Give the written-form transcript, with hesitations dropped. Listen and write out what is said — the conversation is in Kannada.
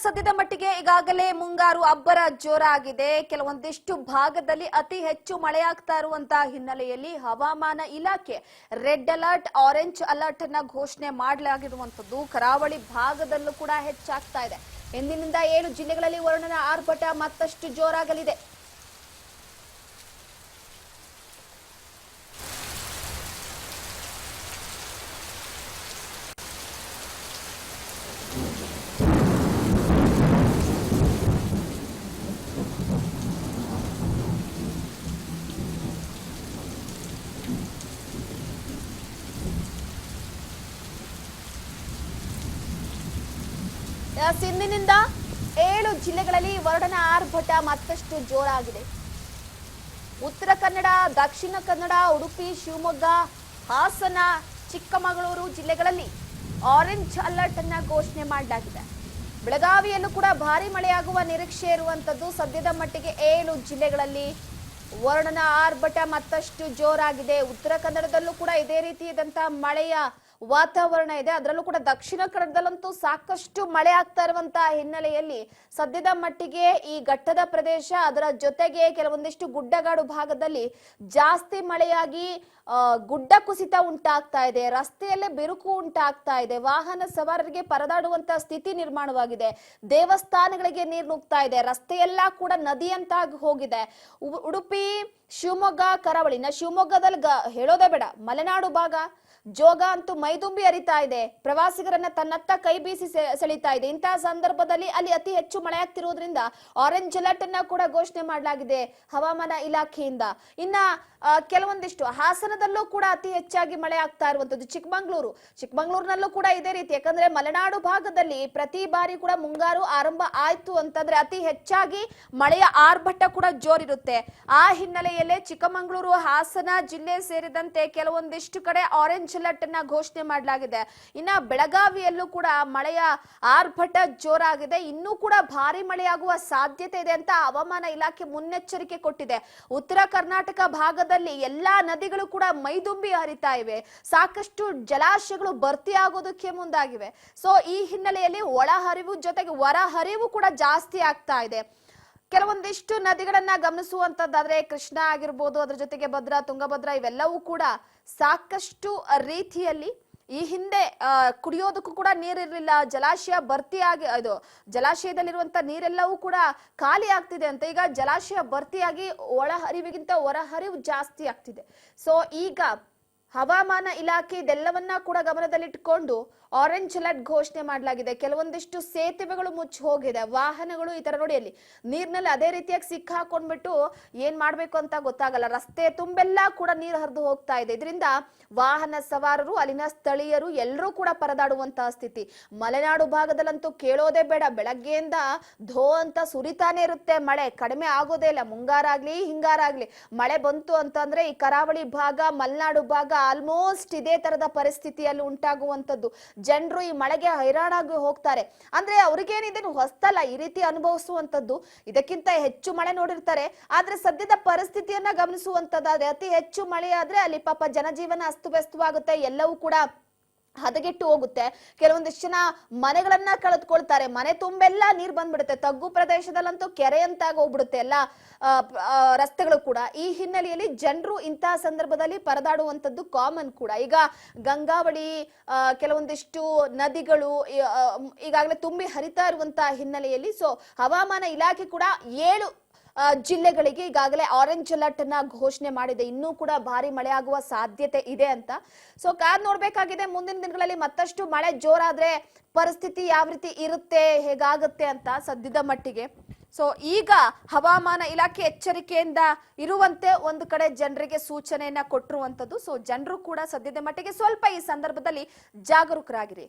ಸದ್ಯದ ಮಟ್ಟಿಗೆ ಈಗಾಗಲೇ ಮುಂಗಾರು ಅಬ್ಬರ ಜೋರಾಗಿದೆ. ಕೆಲವೊಂದಿಷ್ಟು ಭಾಗದಲ್ಲಿ ಅತಿ ಹೆಚ್ಚು ಮಳೆಯಾಗ್ತಾ ಇರುವಂತಹ ಹಿನ್ನೆಲೆಯಲ್ಲಿ ಹವಾಮಾನ ಇಲಾಖೆ ರೆಡ್ ಅಲರ್ಟ್, ಆರೆಂಜ್ ಅಲರ್ಟ್ ಅನ್ನ ಘೋಷಣೆ ಮಾಡಲಾಗಿರುವಂತದ್ದು ಕರಾವಳಿ ಭಾಗದಲ್ಲೂ ಕೂಡ ಹೆಚ್ಚಾಗ್ತಾ ಇದೆ. ಇಂದಿನಿಂದ 7 ಜಿಲ್ಲೆಗಳಲ್ಲಿ ವರುಣನ ಆರ್ಭಟ ಮತ್ತಷ್ಟು ಜೋರಾಗಲಿದೆ. ಇಂದಿನಿಂದ 7 ಜಿಲ್ಲೆಗಳಲ್ಲಿ ವರುಣನ ಆರ್ಭಟ ಮತ್ತಷ್ಟು ಜೋರಾಗಿದೆ. ಉತ್ತರ ಕನ್ನಡ, ದಕ್ಷಿಣ ಕನ್ನಡ, ಉಡುಪಿ, ಶಿವಮೊಗ್ಗ, ಹಾಸನ, ಚಿಕ್ಕಮಗಳೂರು ಜಿಲ್ಲೆಗಳಲ್ಲಿ ಆರೆಂಜ್ ಅಲರ್ಟ್ ಅನ್ನ ಘೋಷಣೆ ಮಾಡಲಾಗಿದೆ. ಬೆಳಗಾವಿಯಲ್ಲೂ ಕೂಡ ಭಾರಿ ಮಳೆಯಾಗುವ ನಿರೀಕ್ಷೆ ಇರುವಂತದ್ದು. ಸದ್ಯದ ಮಟ್ಟಿಗೆ 7 ಜಿಲ್ಲೆಗಳಲ್ಲಿ ವರುಣನ ಆರ್ಭಟ ಮತ್ತಷ್ಟು ಜೋರಾಗಿದೆ. ಉತ್ತರ ಕನ್ನಡದಲ್ಲೂ ಕೂಡ ಇದೇ ರೀತಿಯಾದಂತಹ ಮಳೆಯ ವಾತಾವರಣ ಇದೆ. ಅದರಲ್ಲೂ ಕೂಡ ದಕ್ಷಿಣ ಕನ್ನಡದಲ್ಲಂತೂ ಸಾಕಷ್ಟು ಮಳೆ ಆಗ್ತಾ ಇರುವಂತಹ ಹಿನ್ನೆಲೆಯಲ್ಲಿ ಸದ್ಯದ ಮಟ್ಟಿಗೆ ಈ ಘಟ್ಟದ ಪ್ರದೇಶ, ಅದರ ಜೊತೆಗೆ ಕೆಲವೊಂದಿಷ್ಟು ಗುಡ್ಡಗಾಡು ಭಾಗದಲ್ಲಿ ಜಾಸ್ತಿ ಮಳೆಯಾಗಿ ಗುಡ್ಡ ಕುಸಿತ ಉಂಟಾಗ್ತಾ ಇದೆ. ರಸ್ತೆಯಲ್ಲೇ ಬಿರುಕು ಉಂಟಾಗ್ತಾ ಇದೆ. ವಾಹನ ಸವಾರರಿಗೆ ಪರದಾಡುವಂತಹ ಸ್ಥಿತಿ ನಿರ್ಮಾಣವಾಗಿದೆ. ದೇವಸ್ಥಾನಗಳಿಗೆ ನೀರು ನುಗ್ತಾ ಇದೆ. ರಸ್ತೆಯೆಲ್ಲ ಕೂಡ ನದಿಯಂತಾಗಿ ಹೋಗಿದೆ. ಉಡುಪಿ, ಶಿವಮೊಗ್ಗ, ಕರಾವಳಿನ ಶಿವಮೊಗ್ಗದಲ್ಲಿ ಹೇಳೋದೇ ಬೇಡ, ಮಲೆನಾಡು ಭಾಗ ಜೋಗ ಅಂತೂ ಮೈದುಂಬಿ ಹರಿತಾ ಇದೆ. ಪ್ರವಾಸಿಗರನ್ನ ತನ್ನತ್ತ ಕೈ ಬೀಸಿ ಸೆಳೀತಾ ಇದೆ. ಇಂತಹ ಸಂದರ್ಭದಲ್ಲಿ ಅಲ್ಲಿ ಅತಿ ಹೆಚ್ಚು ಮಳೆ ಆಗ್ತಿರೋದ್ರಿಂದ ಆರೆಂಜ್ ಅಲರ್ಟ್ ಅನ್ನ ಕೂಡ ಘೋಷಣೆ ಮಾಡಲಾಗಿದೆ ಹವಾಮಾನ ಇಲಾಖೆಯಿಂದ. ಇನ್ನ ಕೆಲವೊಂದಿಷ್ಟು ಹಾಸನದಲ್ಲೂ ಕೂಡ ಅತಿ ಹೆಚ್ಚಾಗಿ ಮಳೆ ಆಗ್ತಾ ಇರುವಂತದ್ದು. ಚಿಕ್ಕಮಂಗ್ಳೂರಿನಲ್ಲೂ ಕೂಡ ಇದೇ ರೀತಿ. ಯಾಕಂದ್ರೆ ಮಲೆನಾಡು ಭಾಗದಲ್ಲಿ ಪ್ರತಿ ಬಾರಿ ಕೂಡ ಮುಂಗಾರು ಆರಂಭ ಆಯ್ತು ಅಂತಂದ್ರೆ ಅತಿ ಹೆಚ್ಚಾಗಿ ಮಳೆಯ ಆರ್ಭಟ ಕೂಡ ಜೋರಿರುತ್ತೆ. ಆ ಹಿನ್ನೆಲೆಯಲ್ಲೇ ಚಿಕ್ಕಮಂಗ್ಳೂರು, ಹಾಸನ ಜಿಲ್ಲೆ ಸೇರಿದಂತೆ ಕೆಲವೊಂದಿಷ್ಟು ಕಡೆ ಆರೆಂಜ್ ಅಲರ್ಟ್ ಅನ್ನ ಘೋಷಣೆ ಮಾಡಲಾಗಿದೆ. ಇನ್ನ ಬೆಳಗಾವಿಯಲ್ಲೂ ಕೂಡ ಮಳೆಯ ಆರ್ಭಟ ಜೋರಾಗಿದೆ. ಇನ್ನೂ ಕೂಡ ಭಾರಿ ಮಳೆಯಾಗುವ ಸಾಧ್ಯತೆ ಇದೆ ಅಂತ ಹವಾಮಾನ ಇಲಾಖೆ ಮುನ್ನೆಚ್ಚರಿಕೆ ಕೊಟ್ಟಿದೆ. ಉತ್ತರ ಕರ್ನಾಟಕ ಭಾಗದಲ್ಲಿ ಎಲ್ಲಾ ನದಿಗಳು ಕೂಡ ಮೈದುಂಬಿ ಹರಿತಾ ಇವೆ. ಸಾಕಷ್ಟು ಜಲಾಶಯಗಳು ಭರ್ತಿ ಆಗೋದಕ್ಕೆ ಮುಂದಾಗಿವೆ. ಸೊ ಈ ಹಿನ್ನೆಲೆಯಲ್ಲಿ ಒಳಹರಿವು ಜೊತೆಗೆ ಹೊರಹರಿವು ಕೂಡ ಜಾಸ್ತಿ ಆಗ್ತಾ ಇದೆ. ಕೆಲವೊಂದಿಷ್ಟು ನದಿಗಳನ್ನ ಗಮನಿಸುವಂತದ್ದಾದ್ರೆ ಕೃಷ್ಣ ಆಗಿರ್ಬೋದು, ಅದ್ರ ಜೊತೆಗೆ ಭದ್ರಾ, ತುಂಗಭದ್ರಾ ಇವೆಲ್ಲವೂ ಕೂಡ ಸಾಕಷ್ಟು ರೀತಿಯಲ್ಲಿ ಈ ಹಿಂದೆ ಕುಡಿಯೋದಕ್ಕೂ ಕೂಡ ನೀರಿರಲಿಲ್ಲ. ಜಲಾಶಯ ಭರ್ತಿಯಾಗಿ ಜಲಾಶಯದಲ್ಲಿರುವಂತ ನೀರೆಲ್ಲವೂ ಕೂಡ ಖಾಲಿ ಆಗ್ತಿದೆ ಅಂತ. ಈಗ ಜಲಾಶಯ ಭರ್ತಿಯಾಗಿ ಒಳಹರಿವಿಗಿಂತ ಹೊರಹರಿವು ಜಾಸ್ತಿ ಆಗ್ತಿದೆ. ಸೊ ಈಗ ಹವಾಮಾನ ಇಲಾಖೆ ಇದೆಲ್ಲವನ್ನ ಕೂಡ ಗಮನದಲ್ಲಿಟ್ಟುಕೊಂಡು ಆರೆಂಜ್ ಅಲರ್ಟ್ ಘೋಷಣೆ ಮಾಡಲಾಗಿದೆ. ಕೆಲವೊಂದಿಷ್ಟು ಸೇತುವೆಗಳು ಮುಚ್ಚಿ ಹೋಗಿದೆ. ವಾಹನಗಳು ಈ ತರ ನೋಡಿ ಅಲ್ಲಿ ನೀರಿನಲ್ಲಿ ಅದೇ ರೀತಿಯಾಗಿ ಸಿಕ್ಕಾಕೊಂಡ್ಬಿಟ್ಟು ಏನ್ ಮಾಡ್ಬೇಕು ಅಂತ ಗೊತ್ತಾಗಲ್ಲ. ರಸ್ತೆ ತುಂಬೆಲ್ಲ ಕೂಡ ನೀರು ಹರಿದು ಹೋಗ್ತಾ ಇದೆ. ಇದರಿಂದ ವಾಹನ ಸವಾರರು, ಅಲ್ಲಿನ ಸ್ಥಳೀಯರು ಎಲ್ಲರೂ ಕೂಡ ಪರದಾಡುವಂತಹ ಸ್ಥಿತಿ. ಮಲೆನಾಡು ಭಾಗದಲ್ಲಂತೂ ಕೇಳೋದೇ ಬೇಡ. ಬೆಳಗ್ಗೆಯಿಂದ ಧೋ ಅಂತ ಸುರಿತಾನೆ ಇರುತ್ತೆ. ಮಳೆ ಕಡಿಮೆ ಆಗೋದೇ ಇಲ್ಲ. ಮುಂಗಾರಾಗ್ಲಿ ಹಿಂಗಾರಾಗ್ಲಿ ಮಳೆ ಬಂತು ಅಂತಂದ್ರೆ ಈ ಕರಾವಳಿ ಭಾಗ, ಮಲೆನಾಡು ಭಾಗ ಆಲ್ಮೋಸ್ಟ್ ಇದೇ ತರದ ಪರಿಸ್ಥಿತಿಯಲ್ಲಿ ಉಂಟಾಗುವಂತದ್ದು. ಜನರು ಈ ಮಳೆಗೆ ಹೈರಾಣಾಗಿ ಹೋಗ್ತಾರೆ. ಅಂದ್ರೆ ಅವ್ರಿಗೇನಿದೆ ಹೊಸ್ತಲ್ಲ ಈ ರೀತಿ ಅನುಭವಿಸುವಂತದ್ದು. ಇದಕ್ಕಿಂತ ಹೆಚ್ಚು ಮಳೆ ನೋಡಿರ್ತಾರೆ. ಆದ್ರೆ ಸದ್ಯದ ಪರಿಸ್ಥಿತಿಯನ್ನ ಗಮನಿಸುವಂತದ್ದಾದ್ರೆ ಅತಿ ಹೆಚ್ಚು ಮಳೆ ಆದ್ರೆ ಅಲ್ಲಿ ಪಾಪ ಜನಜೀವನ ಅಸ್ತವ್ಯಸ್ತವಾಗುತ್ತೆ. ಎಲ್ಲವೂ ಕೂಡ ಹದಗೆಟ್ಟು ಹೋಗುತ್ತೆ. ಕೆಲವೊಂದಿಷ್ಟು ಜನ ಮನೆಗಳನ್ನ ಕಳೆದುಕೊಳ್ತಾರೆ. ಮನೆ ತುಂಬೆಲ್ಲ ನೀರ್ ಬಂದ್ಬಿಡುತ್ತೆ. ತಗ್ಗು ಪ್ರದೇಶದಲ್ಲಂತೂ ಕೆರೆ ಅಂತಾಗಿ ಹೋಗ್ಬಿಡುತ್ತೆ ಎಲ್ಲ ರಸ್ತೆಗಳು ಕೂಡ. ಈ ಹಿನ್ನೆಲೆಯಲ್ಲಿ ಜನರು ಇಂತಹ ಸಂದರ್ಭದಲ್ಲಿ ಪರದಾಡುವಂತದ್ದು ಕಾಮನ್ ಕೂಡ. ಈಗ ಗಂಗಾವಳಿ, ಕೆಲವೊಂದಿಷ್ಟು ನದಿಗಳು ಈಗಾಗಲೇ ತುಂಬಿ ಹರಿತಾ ಇರುವಂತಹ ಹಿನ್ನೆಲೆಯಲ್ಲಿ ಸೊ ಹವಾಮಾನ ಇಲಾಖೆ ಕೂಡ 7 ಜಿಲ್ಲೆಗಳಿಗೆ ಈಗಾಗಲೇ ಆರೆಂಜ್ ಅಲರ್ಟ್ ಅನ್ನ ಘೋಷಣೆ ಮಾಡಿದೆ. ಇನ್ನೂ ಕೂಡ ಭಾರಿ ಮಳೆ ಆಗುವ ಸಾಧ್ಯತೆ ಇದೆ ಅಂತ. ಸೊ ಕಾದ್ ನೋಡ್ಬೇಕಾಗಿದೆ. ಮುಂದಿನ ದಿನಗಳಲ್ಲಿ ಮತ್ತಷ್ಟು ಮಳೆ ಜೋರಾದ್ರೆ ಪರಿಸ್ಥಿತಿ ಯಾವ ರೀತಿ ಇರುತ್ತೆ, ಹೇಗಾಗುತ್ತೆ ಅಂತ ಸದ್ಯದ ಮಟ್ಟಿಗೆ. ಸೊ ಈಗ ಹವಾಮಾನ ಇಲಾಖೆ ಎಚ್ಚರಿಕೆಯಿಂದ ಇರುವಂತೆ ಒಂದು ಕಡೆ ಜನರಿಗೆ ಸೂಚನೆಯನ್ನ ಕೊಟ್ಟಿರುವಂತದ್ದು. ಸೊ ಜನರು ಕೂಡ ಸದ್ಯದ ಮಟ್ಟಿಗೆ ಸ್ವಲ್ಪ ಈ ಸಂದರ್ಭದಲ್ಲಿ ಜಾಗರೂಕರಾಗಿರಿ.